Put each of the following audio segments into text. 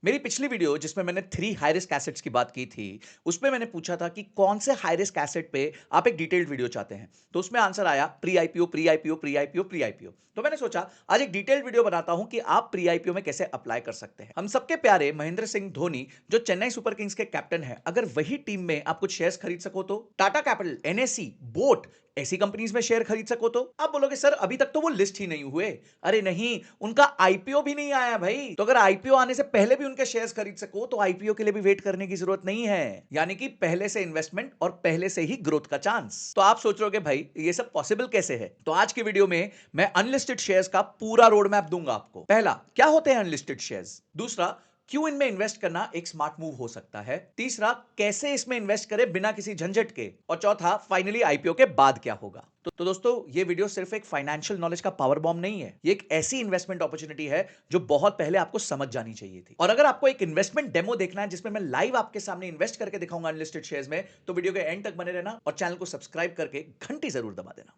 मेरी पिछली वीडियो जिसमें मैंने 3 हाई रिस्क एसेट्स की बात की थी, उसमें मैंने पूछा था कि कौन से हाई रिस्क एसेट पे आप एक डिटेल्ड वीडियो चाहते हैं। तो उसमें आंसर आया pre IPO, pre IPO, pre IPO, pre IPO. तो मैंने सोचा आज एक डिटेल्ड वीडियो बनाता हूं कि आप प्री आईपीओ में कैसे अप्लाई कर सकते हैं। हम सबके प्यारे महेंद्र सिंह धोनी जो चेन्नई सुपर किंग्स के कैप्टन हैं, अगर वही टीम में आप कुछ शेयर्स खरीद सको तो टाटा कैपिटल, एनएससी, बोट ऐसी कंपनीज में शेयर खरीद सको तो आप बोलोगे सर अभी तक तो वो लिस्ट ही नहीं हुए। अरे नहीं, उनका आईपीओ भी नहीं आया भाई। तो अगर आईपीओ आने से पहले भी उनके शेयर्स खरीद सको तो आईपीओ के लिए भी वेट करने की जरूरत नहीं है। यानी कि पहले से इन्वेस्टमेंट और पहले से ही ग्रोथ का चांस। तो आप सोच रहे हो भाई ये सब पॉसिबल कैसे है। तो आज की वीडियो में मैं अनलिस्टेड शेयर्स का पूरा रोड मैप दूंगा आपको। पहला, क्या होते हैं अनलिस्टेड शेयर्स। दूसरा, क्यों इनमें इन्वेस्ट करना एक स्मार्ट मूव हो सकता है। तीसरा, कैसे इसमें इन्वेस्ट करें बिना किसी झंझट के। और चौथा, फाइनली आईपीओ के बाद क्या होगा। तो दोस्तों ये वीडियो सिर्फ एक फाइनेंशियल नॉलेज का पावर बॉम्ब नहीं है, ये एक ऐसी इन्वेस्टमेंट अपॉर्चुनिटी है जो बहुत पहले आपको समझ जानी चाहिए थी। और अगर आपको एक इन्वेस्टमेंट डेमो देखना है जिसमें मैं लाइव आपके सामने इन्वेस्ट करके दिखाऊंगा अनलिस्टेड शेयर्स में, तो वीडियो के एंड तक बने रहना और चैनल को सब्सक्राइब करके घंटी जरूर दबा देना।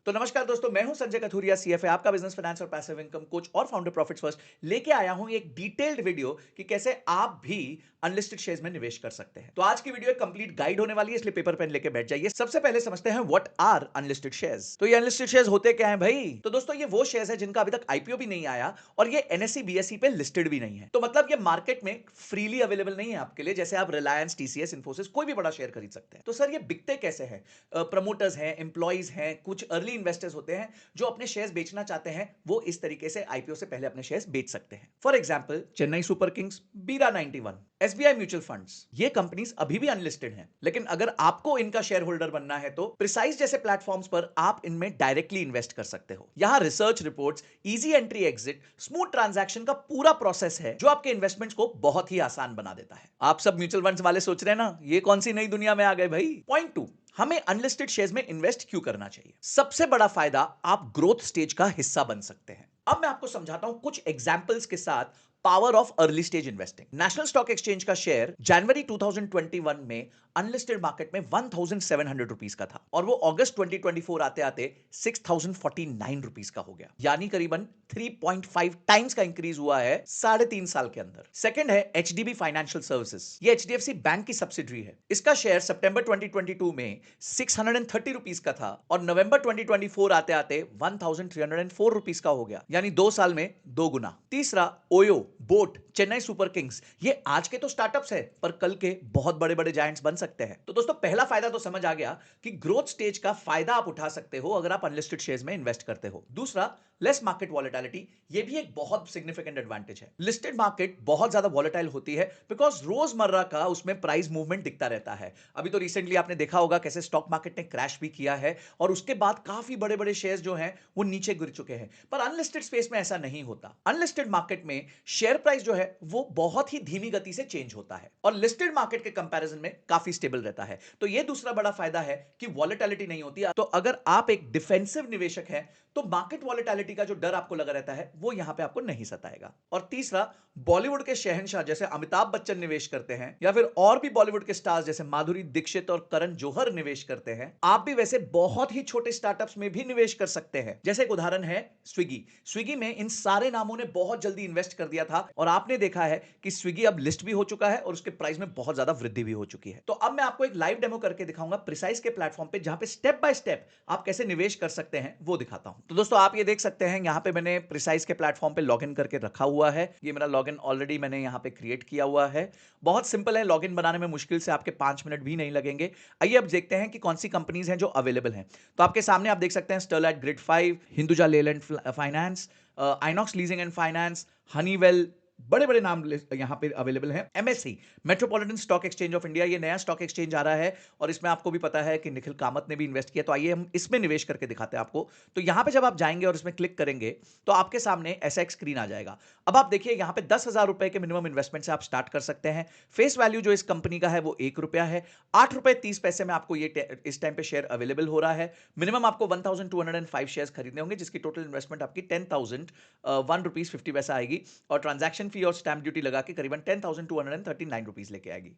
तो नमस्कार दोस्तों, मैं हूं संजय कथुरिया, सीएफए, आपका बिजनेस फाइनेंस और पैसिव इनकम कोच और फाउंडर प्रॉफिट्स फर्स्ट। लेके आया हूं एक डिटेल्ड वीडियो कि कैसे आप भी अनलिस्टेड शेयर्स में निवेश कर सकते हैं। तो आज की वीडियो एक कंप्लीट गाइड होने वाली है, इसलिए पेपर पेन लेके बैठ जाइए। सबसे पहले समझते हैं व्हाट आर अनलिस्टेड शेयर्स। तो ये अनलिस्टेड शेयर्स होते क्या हैं भाई। तो दोस्तों ये वो शेयर्स है जिनका अभी तक आईपीओ भी नहीं आया और ये एनएससी बीएसई पे लिस्टेड भी नहीं है। तो मतलब ये मार्केट में फ्रीली अवेलेबल नहीं है आपके लिए। जैसे आप रिलायंस, टीसीएस, इन्फोसिस कोई भी बड़ा शेयर खरीद सकते हैं। तो सर ये बिकते कैसे हैं। प्रमोटर्स हैं, एम्प्लॉइज हैं, कुछ अर्ली इन्वेस्टर्स होते हैं जो अपने शेयर्स बेचना चाहते हैं, वो इस तरीके से आईपीओ से पहले अपने शेयर्स बेच सकते हैं। For example Chennai super Kings, बीरा 91, एसबीआई म्यूचुअल फंड्स, ये कंपनीज अभी भी अनलिस्टेड हैं। लेकिन अगर आपको इनका शेयर होल्डर बनना है तो प्रिसाइज जैसे प्लेटफॉर्म्स पर आप इनमें डायरेक्टली इन्वेस्ट कर सकते हो। यहां research reports, easy entry exit, smooth transaction का पूरा प्रोसेस है जो आपके इन्वेस्टमेंट्स को बहुत ही आसान बना देता है। आप सब म्यूचुअल फंड्स वाले सोच रहे हैं ना ये कौन सी नई दुनिया में आ गए भाई। पॉइंट 2, हमें अनलिस्टेड शेयर्स में इन्वेस्ट क्यों करना चाहिए। सबसे बड़ा फायदा, आप ग्रोथ स्टेज का हिस्सा बन सकते हैं। अब मैं आपको समझाता हूं कुछ एग्जांपल्स के साथ power of early stage investing. National stock exchange का शेयर जनवरी 2021 में अनलिस्टेड मार्केट में 1700 रुपीस का था और वो अगस्त 2024 आते आते 6049 रुपीस का हो गया। यानी करीबन 3.5 टाइम्स का इंक्रीज हुआ है 3.5 साल के अंदर। सेकंड है एचडीबी फाइनेंशियल सर्विसेज। ये एचडीएफसी बैंक की सब्सिडरी है। इसका शेयर सितंबर 2022 में 630 रुपीस का था और नवंबर 2024 आते आते 1304 रुपीस का हो गया। यानी 2 साल में 2 गुना। तीसरा, OYO, boat, Chennai super Kings, ये आज के तो स्टार्टअप्स है पर कल के बहुत बड़े बड़े जायंट्स बन सकते हैं। तो दोस्तों पहला फायदा तो समझ आ गया कि ग्रोथ स्टेज का फायदा आप उठा सकते हो अगर आप अनलिस्टेड शेयर्स में इन्वेस्ट करते हो। दूसरा, लेस मार्केट वॉलेटिलिटी, ये भी एक बहुत सिग्निफिकेंट एडवांटेज है। लिस्टेड मार्केट बहुत ज्यादा वॉलेटाइल होती है बिकॉज रोजमर्रा का उसमें प्राइस मूवमेंट दिखता रहता है। अभी तो रिसेंटली आपने देखा होगा कैसे स्टॉक मार्केट ने क्रैश भी किया है और उसके बाद काफी बड़े बड़े शेयर्स जो हैं वो नीचे गिर चुके हैं। पर अनलिस्टेड स्पेस में ऐसा नहीं होता। अनलिस्टेड मार्केट में शेयर प्राइस जो है वो बहुत ही धीमी गति से चेंज होता है और लिस्टेड मार्केट के कंपैरिजन में काफी स्टेबल रहता है। तो ये दूसरा बड़ा फायदा है कि वॉलेटिलिटी नहीं होती। तो अगर आप एक डिफेंसिव निवेशक हैं तो मार्केट वॉलेटिलिटी का जो डर आपको लगा रहता है वो यहां पे आपको नहीं सताएगा। और तीसरा, बॉलीवुड के शहंशाह जैसे अमिताभ बच्चन निवेश करते हैं या फिर और भी बॉलीवुड के स्टार्स जैसे माधुरी दीक्षित और करण जौहर निवेश करते हैं, आप भी वैसे बहुत ही छोटे स्टार्टअप्स में भी निवेश कर सकते हैं। जैसे एक उदाहरण है स्विगी। स्विगी में इन सारे नामों ने बहुत जल्दी इन्वेस्ट कर दिया था और आपने देखा है कि स्विगी अब लिस्ट भी हो चुका है और उसके प्राइस में बहुत ज्यादा वृद्धि भी हो चुकी है। तो अब मैं आपको एक लाइव डेमो करके दिखाऊंगा प्रिसाइज के प्लेटफॉर्म पे, जहां पे स्टेप बाय स्टेप आप कैसे निवेश कर सकते हैं वो दिखाता हूं। तो दोस्तों आप ये देख सकते हैं यहां पे मैंने प्रिसाइज के प्लेटफॉर्म पे लॉगिन करके रखा हुआ है। ये मेरा लॉगिन ऑलरेडी मैंने यहां पे क्रिएट किया हुआ है। बहुत सिंपल है, लॉगिन बनाने में मुश्किल से आपके 5 मिनट भी नहीं लगेंगे। आइए अब देखते हैं कि कौन सी कंपनीज हैं जो अवेलेबल हैं। तो आपके सामने आप देख सकते हैं Sterlite Grid 5, Hinduja Leyland Finance, Inox Leasing and Finance, Honeywell, बड़े बड़े नाम यहां पे अवेलेबल हैं। MSC, Metropolitan Stock Exchange of India, ये नया स्टॉक एक्सचेंज आ रहा है और इसमें आपको भी पता है कि निखिल कामत ने भी इन्वेस्ट किया। तो आइए हम इसमें निवेश करके दिखाते हैं आपको। तो यहां पे जब आप जाएंगे और इसमें क्लिक करेंगे तो आपके सामने ऐसा एक स्क्रीन आ जाएगा। अब आप देखिए यहां पे 10,000 रुपए के मिनिमम इन्वेस्टमेंट से आप स्टार्ट कर सकते हैं। फेस वैल्यू जो इस कंपनी का है वो 1 रुपया है। 8 रुपए 30 पैसे में आपको ये इस टाइम पे शेयर अवेलेबल हो रहा है। मिनिमम आपको 1205 शेयर खरीदने होंगे जिसकी टोटल इन्वेस्टमेंट आपकी 10,001 रुपीज 50 पैसा आएगी और ट्रांजैक्शन फी और स्टैंप ड्यूटी लगा के करीबन 10,239 रुपीज लेके आएगी।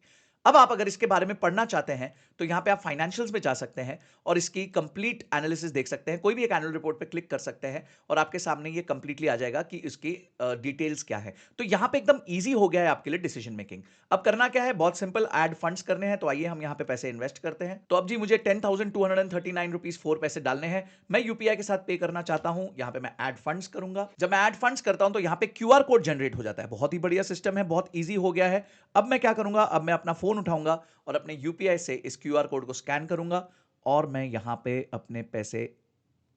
अब आप अगर इसके बारे में पढ़ना चाहते हैं तो यहां पे आप फाइनेंशियल्स में जा सकते हैं और इसकी कंप्लीट एनालिसिस देख सकते हैं। कोई भी एक एनुअल रिपोर्ट पे क्लिक कर सकते हैं और आपके सामने ये कंप्लीटली आ जाएगा कि इसकी डिटेल्स क्या है। तो यहां पे एकदम ईजी हो गया है आपके लिए डिसीजन मेकिंग। अब करना क्या है, बहुत सिंपल, ऐड फंड्स करने हैं। तो आइए हम यहां पे पैसे इन्वेस्ट करते हैं। तो अब जी मुझे 10,239 रुपीज 4 पैसे डालने हैं। मैं यूपीआई के साथ पे करना चाहता हूं। यहां पे मैं ऐड फंड्स करूंगा। जब मैं ऐड फंड्स करता हूं तो यहां पे क्यूआर कोड जनरेट हो जाता है। बहुत ही बढ़िया सिस्टम है, बहुत ईजी हो गया है। अब मैं क्या करूंगा, अब मैं अपना फोन उठाऊंगा और अपने यूपीआई से इस क्यूआर कोड को स्कैन करूंगा और मैं यहां पे अपने पैसे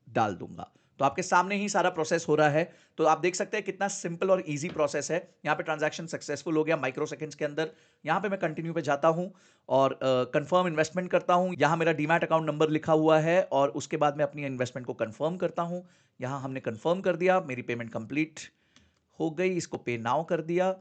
डाल दूंगा। तो आपके सामने ही सारा प्रोसेस हो रहा है। तो आप देख सकते हैं कितना सिंपल और इजी प्रोसेस है। यहां पे ट्रांजैक्शन सक्सेसफुल हो गया माइक्रो सेकंड्स के अंदर। यहां पे मैं कंटिन्यू पे जाता हूं और कंफर्म इन्वेस्टमेंट करता हूं। यहां मेरा डीमैट अकाउंट नंबर लिखा हुआ है और उसके बाद मैं अपनी इन्वेस्टमेंट को कंफर्म करता हूं। यहां हमने कंफर्म कर दिया, मेरी पेमेंट कंप्लीट हो गई, इसको पे नाउ कर दिया।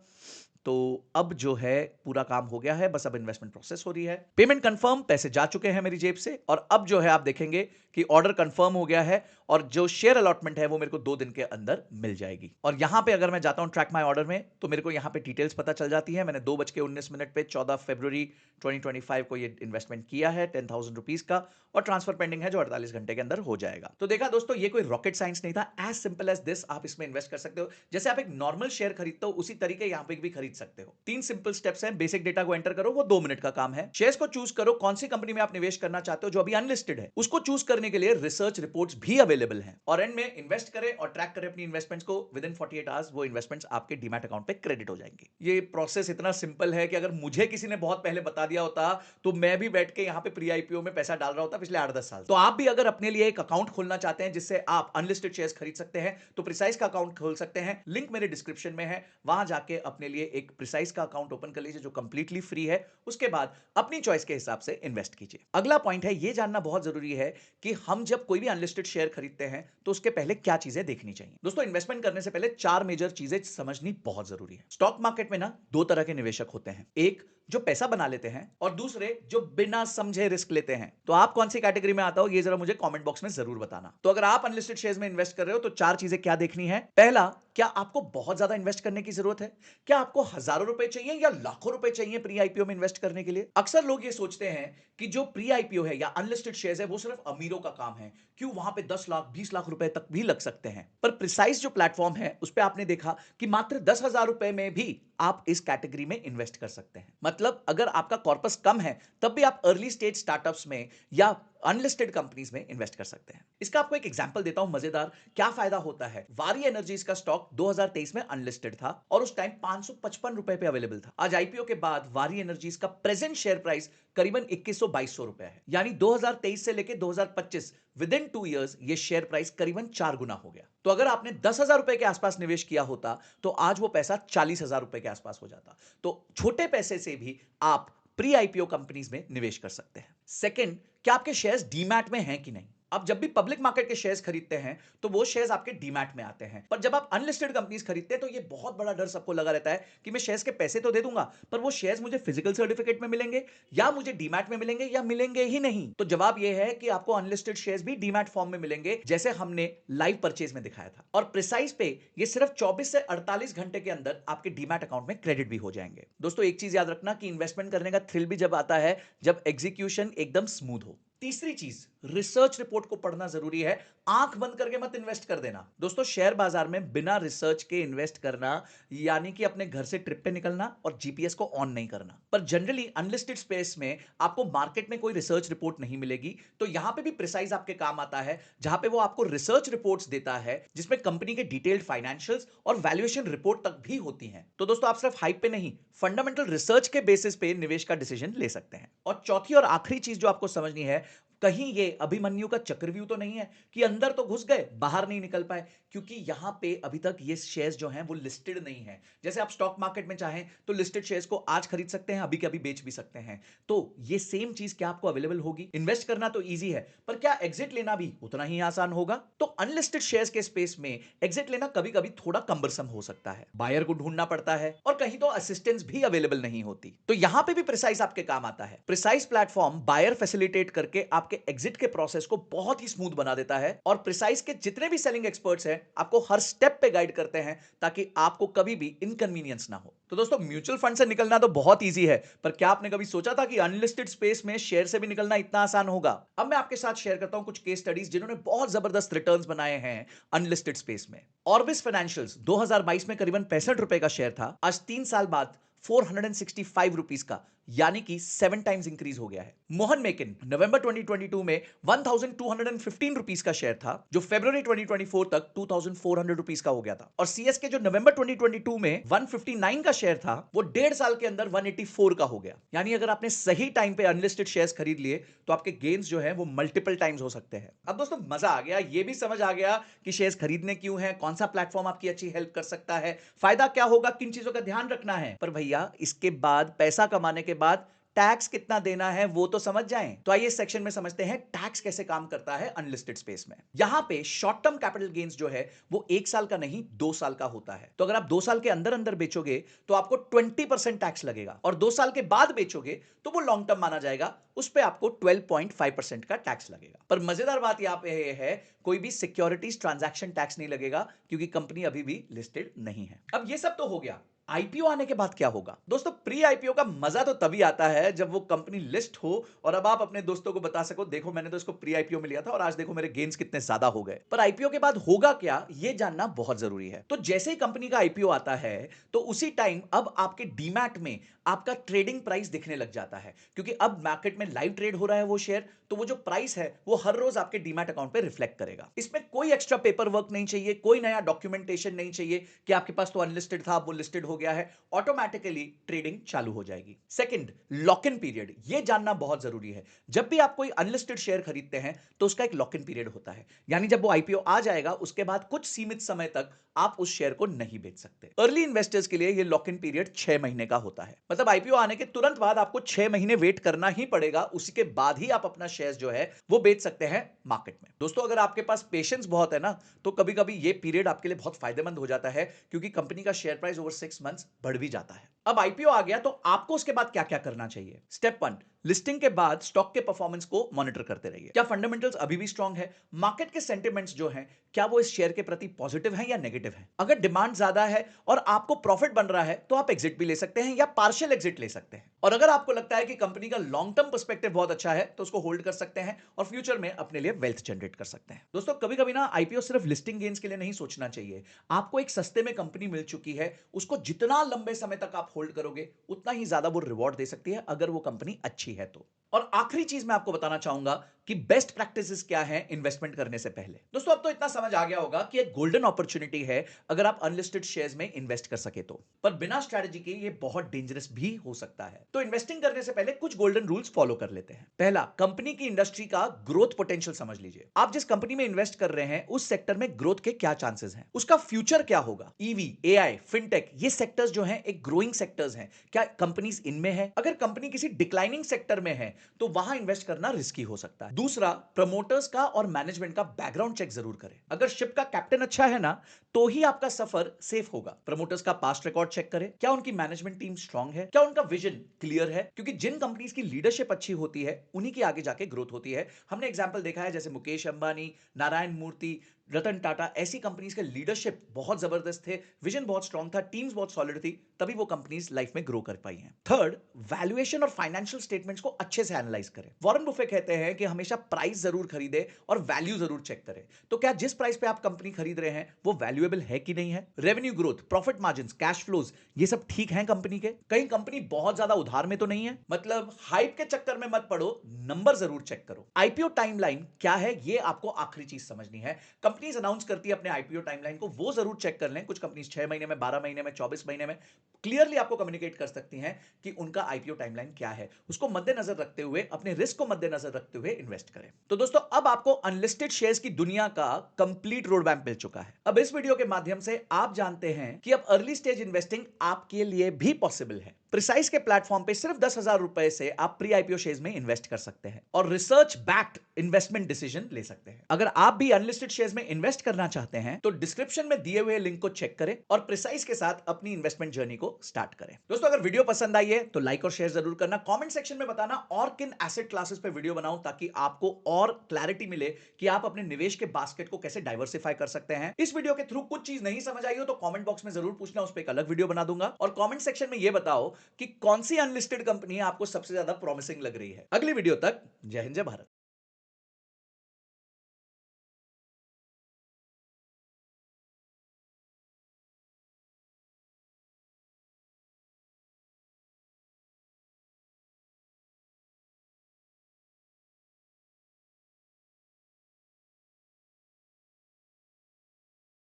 तो अब जो है पूरा काम हो गया है, बस अब इन्वेस्टमेंट प्रोसेस हो रही है। पेमेंट कंफर्म, पैसे जा चुके हैं मेरी जेब से और अब जो है आप देखेंगे कि ऑर्डर कंफर्म हो गया है और जो शेयर अलॉटमेंट है वो मेरे को 2 दिन के अंदर मिल जाएगी। और यहां पे अगर मैं जाता हूं ट्रैक माय ऑर्डर में तो मेरे को यहां पे डिटेल्स पता चल जाती है। मैंने 2:19 पे 14 फरवरी 2025 को ये इन्वेस्टमेंट किया है 10,000 रुपीज का और ट्रांसफर पेंडिंग है जो 48 घंटे के अंदर हो जाएगा। तो देखा दोस्तों, ये कोई रॉकेट साइंस नहीं था। एज सिंपल एज दिस आप इसमें इन्वेस्ट कर सकते हो। जैसे आप एक नॉर्मल शेयर खरीदते हो उसी तरीके यहां पे भी खरीद सकते हो। 3 सिंपल स्टेप्स हैं। बेसिक डेटा को एंटर करो, वो 2 मिनट का काम है। शेयर्स को चूज करो, कौन सी कंपनी में आप निवेश करना चाहते हो जो अभी अनलिस्टेड है। उसको चूज करने के लिए रिसर्च रिपोर्ट्स भी अवेलेबल हैं और एंड में इन्वेस्ट करें और ट्रैक करें अपनी इन्वेस्टमेंट्स को। विद इन 48 आवर्स वो इन्वेस्टमेंट्स आपके डीमैट अकाउंट पे क्रेडिट हो जाएंगे। ये प्रोसेस इतना सिंपल है कि अगर मुझे किसी ने बहुत पहले बता दिया होता तो मैं भी बैठ के यहां पे प्री आईपीओ में पैसा डाल रहा होता पिछले 8-10 साल। तो आप भी अगर अपने लिए एक अकाउंट खोलना चाहते हैं जिससे आप अनलिस्टेड शेयर्स खरीद सकते हैं तो प्रिसाइज का अकाउंट खोल सकते हैं। लिंक मेरे डिस्क्रिप्शन में है, वहां जाके अपने लिए एक प्रिसाइज का अकाउंट ओपन कर लीजिए जो कंप्लीटली फ्री है। उसके बाद अपनी चॉइस के हिसाब से इन्वेस्ट कीजिए। अगला पॉइंट है, यह जानना बहुत जरूरी है कि हम जब कोई भी अनलिस्टेड शेयर खरीदते हैं तो उसके पहले क्या चीजें देखनी चाहिए। दोस्तों, इन्वेस्टमेंट करने से पहले 4 मेजर चीजें समझनी बहुत जरूरी है। स्टॉक मार्केट में ना 2 तरह के निवेशक होते हैं, एक जो पैसा बना लेते हैं और दूसरे जो बिना समझे रिस्क लेते हैं। तो आप कौन सी कैटेगरी में आता हो ये जरा मुझे कमेंट बॉक्स में जरूर बताना। तो अगर आप अनलिस्टेड शेयर्स में इन्वेस्ट कर रहे हो तो 4 चीजें क्या देखनी है। पहला, क्या आपको बहुत ज्यादा इन्वेस्ट करने की जरूरत है? क्या आपको हजारों रुपए चाहिए या लाखों रुपए चाहिए प्री आईपीओ में इन्वेस्ट करने के लिए? अक्सर लोग ये सोचते हैं कि जो प्री आईपीओ है या अनलिस्टेड शेयर्स है वो सिर्फ अमीरों का काम है, क्यों वहां पे 10 लाख 20 लाख रुपए तक भी लग सकते हैं। पर प्रिसाइज जो प्लेटफॉर्म है उस पर आपने देखा कि मात्र 10,000 रुपए में भी आप इस कैटेगरी में इन्वेस्ट कर सकते हैं। मतलब अगर आपका कॉर्पस कम है तब भी आप अर्ली स्टेज स्टार्टअप्स में या अनलिस्टेड कंपनीज में इन्वेस्ट कर सकते हैं। इसका आपको एक एग्जांपल देता हूं मजेदार, क्या फायदा होता है। वारी एनर्जीज का स्टॉक 2023 में अनलिस्टेड था और उस टाइम 555 रुपए पे अवेलेबल था। आज आईपीओ के बाद वारी एनर्जीज का प्रेजेंट शेयर प्राइस करीबन 2100-2200 रुपए है। यानी 2023 से लेकर 2025 विद इन 2 इयर्स ये शेयर प्राइस करीबन 4 गुना हो गया। तो अगर आपने 10,000 रुपए के आसपास निवेश किया होता तो आज वो पैसा 40,000 रुपए के आसपास हो जाता। तो छोटे पैसे से भी आप प्री आईपीओ कंपनीज में निवेश कर सकते हैं। सेकंड, क्या आपके शेयर्स डीमैट में हैं कि नहीं। आप जब भी पब्लिक मार्केट के शेयर्स खरीदते हैं तो वो शेयर्स आपके डीमैट में आते हैं, पर जब आप अनलिस्टेड कंपनीज खरीदते हैं तो ये बहुत बड़ा डर सबको लगा रहता है कि मैं शेयर्स के पैसे तो दे दूंगा पर वो शेयर्स मुझे फिजिकल सर्टिफिकेट में मिलेंगे या मुझे डीमैट में मिलेंगे या मिलेंगे ही नहीं। तो जवाब ये है कि आपको अनलिस्टेड शेयर्स भी डीमैट फॉर्म में मिलेंगे जैसे हमने लाइव परचेज में दिखाया था। और प्रिसाइज पे ये सिर्फ 24 से 48 घंटे के अंदर आपके डीमैट अकाउंट में क्रेडिट भी हो जाएंगे। दोस्तों, एक चीज याद रखना कि इन्वेस्टमेंट करने का थ्रिल भी जब आता है जब एग्जीक्यूशन एकदम स्मूथ हो। तीसरी चीज, रिसर्च रिपोर्ट को पढ़ना जरूरी है। आंख बंद करके मत इन्वेस्ट कर देना। दोस्तों, शेयर बाजार में बिना रिसर्च के इन्वेस्ट करना यानी कि अपने घर से ट्रिप पे निकलना और जीपीएस को ऑन नहीं करना। पर जनरली अनलिस्टेड स्पेस में आपको मार्केट में कोई रिसर्च रिपोर्ट नहीं मिलेगी। तो यहां पे भी प्रिसाइज आपके काम आता है जहां पे वो आपको रिसर्च रिपोर्ट्स देता है जिसमें कंपनी के डिटेल्ड फाइनेंशियल्स और वैल्यूएशन रिपोर्ट तक भी होती हैं। तो दोस्तों, आप सिर्फ हाइप पे नहीं, फंडामेंटल रिसर्च के बेसिस पे निवेश का डिसीजन ले सकते हैं। और चौथी और आखिरी चीज जो आपको समझनी है, कहीं ये अभिमन्यु का चक्रव्यूह तो नहीं है कि अंदर तो घुस गए बाहर नहीं निकल पाए, क्योंकि यहां पे अभी तक ये शेयर्स जो हैं वो लिस्टेड नहीं है। जैसे आप स्टॉक मार्केट में चाहें तो लिस्टेड शेयर्स को आज खरीद सकते हैं, अभी के अभी बेच भी सकते हैं। तो ये सेम चीज क्या आपको अवेलेबल होगी। इन्वेस्ट करना तो ईजी है पर क्या एग्जिट लेना भी उतना ही आसान होगा। तो अनलिस्टेड शेयर्स के स्पेस में एग्जिट लेना कभी कभी थोड़ा कम्बरसम हो सकता है, बायर को ढूंढना पड़ता है और कहीं तो असिस्टेंस भी अवेलेबल नहीं होती। तो यहां पे भी प्रिसाइज आपके काम आता है। प्रिसाइज प्लेटफॉर्म बायर फैसिलिटेट करके आपके आपके एग्जिट के प्रोसेस को बहुत ही स्मूथ बना देता है और प्रिसाइज के जितने भी सेलिंग एक्सपर्ट्स हैं आपको हर स्टेप पे गाइड करते हैं ताकि आपको कभी भी इनकन्वीनियंस ना हो। तो दोस्तों, म्यूचुअल फंड से निकलना तो बहुत इजी है, पर क्या आपने कभी सोचा था कि अनलिस्टेड स्पेस में शेयर से भी निकलना इतना आसान होगा? अब मैं आपके साथ शेयर करता हूं कुछ केस स्टडीज जिन्होंने बहुत जबरदस्त रिटर्न्स बनाए हैं अनलिस्टेड स्पेस में। ऑर्बिस फाइनेंशियल्स 2022 में करीबन 65 रुपए का शेयर था, आज 3 साल बाद 465 रुपीस का, यानी कि 7 टाइम्स इंक्रीज हो गया है। मोहन मेकिन नवंबर 2022 में 1215 रुपीस का शेयर था, जो फरवरी 2024 तक 2400 रुपीस का हो गया था। और सीएसके जो नवंबर 2022 में 159 का शेयर था, वो 1.5 साल के अंदर 184 का हो गया। यानी अगर आपने सही टाइम पे अनलिस्टेड शेयर्स खरीद लिए तो आपके गेन्स जो है वो मल्टीपल टाइम्स हो सकते हैं। अब दोस्तों, मजा आ गया, ये भी समझ आ गया कि शेयर्स खरीदने क्यों है, कौन सा प्लेटफॉर्म आपकी अच्छी हेल्प कर सकता है, फायदा क्या होगा, किन चीजों का ध्यान रखना है। पर भैया, इसके बाद पैसा कमाने के बाद टैक्स कितना देना है वो तो समझ जाएं। तो आइए इस सेक्शन में समझते हैं टैक्स कैसे काम करता है अनलिस्टेड स्पेस में। यहां पे शॉर्ट टर्म कैपिटल गेन्स जो है वो 1 साल का नहीं 2 साल का होता है। तो अगर आप 2 साल के अंदर अंदर बेचोगे तो आपको 20% टैक्स लगेगा, और 2 साल के बाद बेचोगे तो वो लॉन्ग टर्म माना जाएगा, उस पे आपको 12.5% का टैक्स लगेगा। पर मजेदार बात यहां पे है, कोई भी सिक्योरिटीज ट्रांजैक्शन टैक्स नहीं लगेगा, क्योंकि कंपनी अभी भी लिस्टेड नहीं है। अब ये सब तो हो गया, आईपीओ आने के बाद क्या होगा? दोस्तों, प्री आईपीओ का मजा तो तभी आता है जब वो कंपनी लिस्ट हो और अब आप अपने दोस्तों को बता सको, देखो मैंने तो इसको प्री आईपीओ में लिया था और आज देखो मेरे गेन्स कितने ज्यादा हो गए। पर आईपीओ के बाद होगा क्या, ये जानना बहुत जरूरी है। तो जैसे ही कंपनी का आईपीओ आता है तो उसी टाइम अब आपके डीमैट में आपका ट्रेडिंग प्राइस दिखने लग जाता है, क्योंकि अब मार्केट में लाइव ट्रेड हो रहा है वो शेयर, तो वो जो प्राइस है वो हर रोज आपके डीमैट अकाउंट पे रिफ्लेक्ट करेगा। इसमें कोई एक्स्ट्रा पेपर वर्क नहीं चाहिए, कोई नया डॉक्यूमेंटेशन नहीं चाहिए कि आपके पास तो अनलिस्टेड था वो लिस्टेड हो गया है, ऑटोमेटिकली ट्रेडिंग चालू हो जाएगी। सेकंड, लॉक इन पीरियड, ये जानना बहुत जरूरी है। जब भी आप कोई अनलिस्टेड शेयर खरीदते हैं तो उसका एक लॉक इन पीरियड होता है, यानी जब वो आईपीओ आ जाएगा उसके बाद कुछ सीमित समय तक आप उस शेयर को नहीं बेच सकते। अर्ली इन्वेस्टर्स के लिए ये लॉक इन पीरियड 6 महीने का होता है, मतलब आईपीओ आने के तुरंत बाद आपको 6 महीने वेट करना ही पड़ेगा, उसी के बाद ही आप अपना शेयर जो है वो बेच सकते हैं मार्केट में। दोस्तों, अगर आपके पास पेशेंस बहुत है ना, तो कभी कभी ये पीरियड आपके लिए बहुत फायदेमंद हो जाता है, क्योंकि कंपनी का शेयर प्राइस ओवर 6 मंथ्स बढ़ भी जाता है। अब आईपीओ आ गया तो आपको उसके बाद क्या क्या करना चाहिए? स्टेप 1, लिस्टिंग के बाद स्टॉक के परफॉर्मेंस को मॉनिटर करते रहिए। क्या फंडामेंटल्स अभी भी स्ट्रांग है? मार्केट के सेंटिमेंट्स जो हैं, क्या वो इस शेयर के प्रति पॉजिटिव है या नेगेटिव है? अगर डिमांड ज्यादा है और आपको प्रॉफिट बन रहा है तो आप एग्जिट भी ले सकते हैं या पार्शियल एग्जिट ले सकते हैं। और अगर आपको लगता है कि कंपनी का लॉन्ग टर्म पर्सपेक्टिव बहुत अच्छा है तो उसको होल्ड कर सकते हैं और फ्यूचर में अपने लिए वेल्थ जनरेट कर सकते हैं। दोस्तों, कभी कभी ना आईपीओ सिर्फ लिस्टिंग गेन्स के लिए नहीं सोचना चाहिए। आपको एक सस्ते में कंपनी मिल चुकी है, उसको जितना लंबे समय तक आप होल्ड करोगे उतना ही ज्यादा वो रिवॉर्ड दे सकती है, अगर वो कंपनी अच्छी है तो। और आखिरी चीज मैं आपको बताना चाहूंगा कि बेस्ट प्रैक्टिसेस क्या है इन्वेस्टमेंट करने से पहले। दोस्तों, अब तो इतना समझ आ गया होगा कि एक गोल्डन अपॉर्चुनिटी है अगर आप अनलिस्टेड शेयर्स में इन्वेस्ट कर सके तो, पर बिना स्ट्रेटजी के ये बहुत डेंजरस भी हो सकता है। तो इन्वेस्टिंग करने से पहले कुछ गोल्डन रूल्स फॉलो कर लेते हैं। पहला, कंपनी की इंडस्ट्री का ग्रोथ पोटेंशियल समझ लीजिए। आप जिस कंपनी में इन्वेस्ट कर रहे हैं उस सेक्टर में ग्रोथ के क्या चांसेस हैं, उसका फ्यूचर क्या होगा। ईवी, एआई, फिनटेक, ये सेक्टर्स जो हैं एक ग्रोइंग सेक्टर्स हैं, क्या कंपनीज इनमें है? अगर कंपनी किसी डिक्लाइनिंग सेक्टर में है तो वहां इन्वेस्ट करना रिस्की हो सकता है। दूसरा, प्रमोटर्स का और मैनेजमेंट का बैकग्राउंड चेक जरूर करें। अगर शिप का कैप्टन अच्छा है ना, तो ही आपका सफर सेफ होगा। प्रमोटर्स का पास्ट रिकॉर्ड चेक करें, क्या उनकी मैनेजमेंट टीम स्ट्रांग है, क्या उनका विजन क्लियर है, क्योंकि जिन कंपनीज की लीडरशिप अच्छी होती है उन्हीं की आगे जाके ग्रोथ होती है। हमने एग्जांपल देखा है, जैसे मुकेश अंबानी, नारायण मूर्ति, रतन टाटा, ऐसी कंपनीज के लीडरशिप बहुत जबरदस्त थे, विजन बहुत स्ट्रांग था, टीम्स बहुत सॉलिड थी, तभी वो कंपनीज लाइफ में ग्रो कर पाई हैं। थर्ड, वैल्यूएशन और फाइनेंशियल स्टेटमेंट्स को अच्छे से एनालाइज करें। वॉरेन बुफे कहते हैं कि हमेशा प्राइस जरूर खरीदे और वैल्यू जरूर चेक करें। तो क्या जिस प्राइस पे आप कंपनी खरीद रहे हैं वो वैल्यूएबल है कि नहीं है? Revenue growth, profit margin, cash flows, ये सब ठीक हैं कंपनी के? कहीं कंपनी बहुत ज्यादा उधार में तो नहीं है? मतलब हाइप के चक्कर में मत पड़ो, नंबर जरूर चेक करो। आईपीओ टाइमलाइन क्या है, ये आपको आखिरी चीज समझनी है। कंपनीज अनाउंस करती है अपने आईपीओ टाइमलाइन को, वो जरूर चेक कर लें। कुछ कंपनीज 6 महीने में, 12 महीने में, 24 महीने में क्लियरली आपको कम्युनिकेट कर सकती हैं कि उनका आईपीओ टाइमलाइन क्या है। उसको मद्देनजर रखते हुए, अपने रिस्क को मद्देनजर रखते हुए इन्वेस्ट करें। तो दोस्तों, अब आपको अनलिस्टेड शेयर्स की दुनिया का कंप्लीट रोड मैप मिल चुका है। अब इस वीडियो के माध्यम से आप जानते हैं कि अब अर्ली स्टेज इन्वेस्टिंग आपके लिए भी पॉसिबल है। प्रिसाइज के प्लेटफॉर्म पे सिर्फ 10,000 रुपए से आप प्री आईपीओ शेयर्स में इन्वेस्ट कर सकते हैं और रिसर्च बैक्ड इन्वेस्टमेंट डिसीजन ले सकते हैं। अगर आप भी अनलिस्टेड शेयर्स में इन्वेस्ट करना चाहते हैं तो डिस्क्रिप्शन में दिए हुए लिंक को चेक करें और प्रिसाइज के साथ अपनी इन्वेस्टमेंट जर्नी को स्टार्ट करें। दोस्तों, अगर वीडियो पसंद आई है तो लाइक और शेयर जरूर करना। कमेंट सेक्शन में बताना और किन एसेट क्लासेस पे वीडियो बनाऊं ताकि आपको और क्लैरिटी मिले कि आप अपने निवेश के बास्केट को कैसे डाइवर्सिफाई कर सकते हैं। इस वीडियो के थ्रू कुछ चीज नहीं समझ आई हो तो कमेंट बॉक्स में जरूर पूछना, उस पर एक अलग वीडियो बना दूंगा। और कमेंट सेक्शन में यह बताओ कि कौन सी अनलिस्टेड कंपनी आपको सबसे ज्यादा प्रॉमिसिंग लग रही है। अगली वीडियो तक जय हिंद, जय भारत।